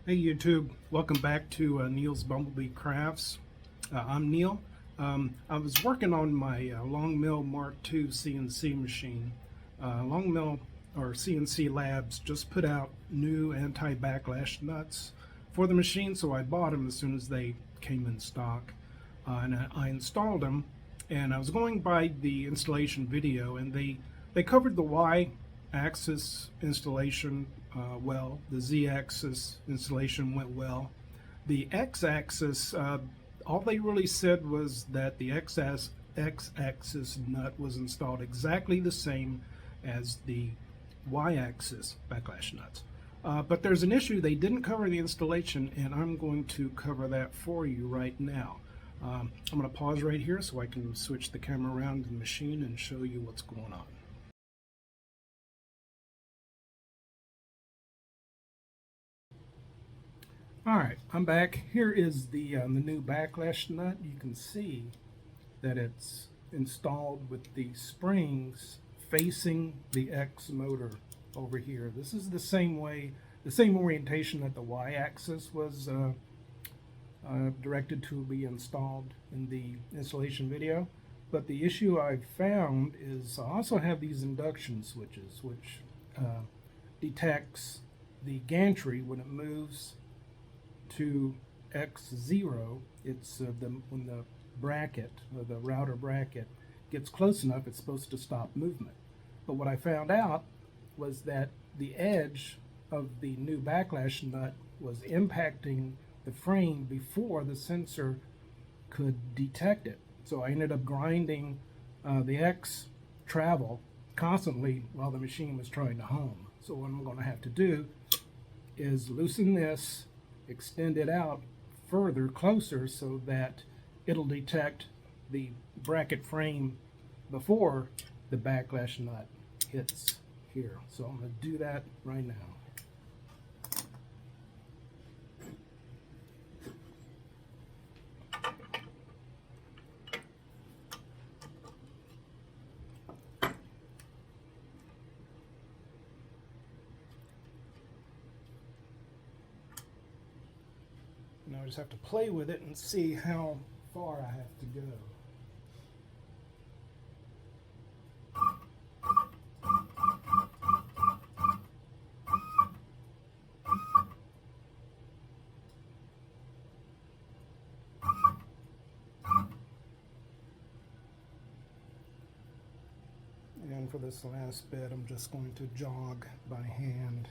Hey YouTube, welcome back to Neil's Bumblebee Crafts. I'm Neil. I was working on my Longmill Mark II CNC machine. Longmill or CNC Labs just put out new anti-backlash nuts for the machine, so I bought them as soon as they came in stock. And I installed them, and I was going by the installation video, and they covered the Y-axis installation well. The Z-axis installation went well. The X-axis, all they really said was that the X-axis nut was installed exactly the same as the Y-axis backlash nuts. But there's an issue. They didn't cover the installation, and I'm going to cover that for you right now. I'm going to pause right here so I can switch the camera around the machine and show you what's going on. Alright, I'm back. Here is the new backlash nut. You can see that it's installed with the springs facing the X motor over here. This is the same way, the same orientation that the Y-axis was directed to be installed in the installation video. But the issue I've found is I also have these induction switches, which detects the gantry when it moves to X0. It's when the bracket, or the router bracket, gets close enough, it's supposed to stop movement. But what I found out was that the edge of the new backlash nut was impacting the frame before the sensor could detect it. So I ended up grinding the X travel constantly while the machine was trying to home. So what I'm going to have to do is loosen this, extend it out further, closer, so that it'll detect the bracket frame before the backlash nut hits here. So I'm going to do that right now. Now I just have to play with it and see how far I have to go. And for this last bit, I'm just going to jog by hand.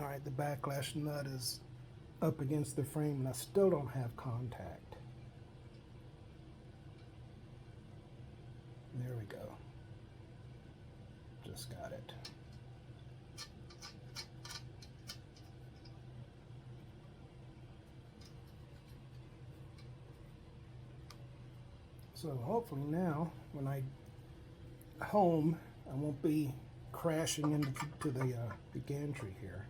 Alright, the backlash nut is up against the frame and I still don't have contact. There we go. Just got it. So hopefully now, when I home, I won't be crashing into the gantry here.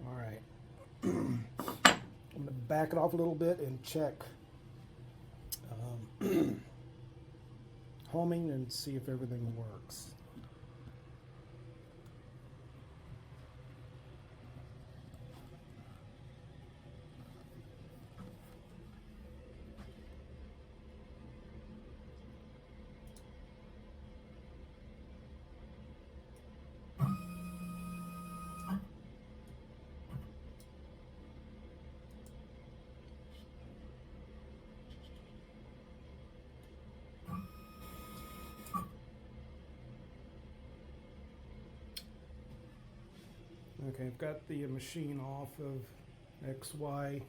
All right, I'm going to back it off a little bit and check homing and see if everything works. Okay, I've got the machine off of XY0.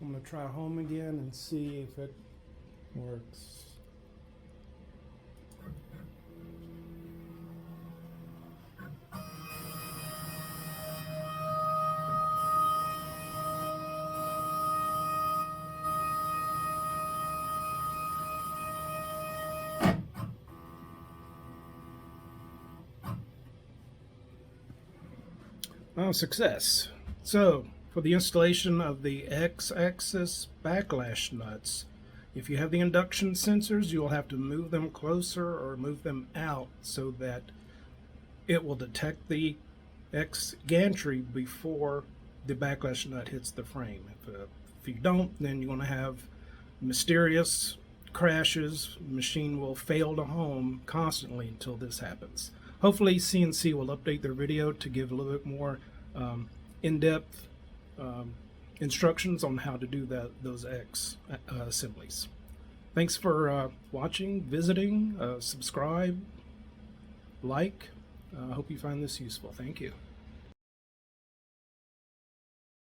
I'm going to try home again and see if it works. Success. So, for the installation of the X-axis backlash nuts, if you have the induction sensors, you'll have to move them closer or move them out so that it will detect the X gantry before the backlash nut hits the frame. If you don't, then you're going to have mysterious crashes. The machine will fail to home constantly until this happens. Hopefully Sienci will update their video to give a little bit more in-depth instructions on how to do those X assemblies. Thanks for watching, visiting, subscribe, like. I hope you find this useful. Thank you.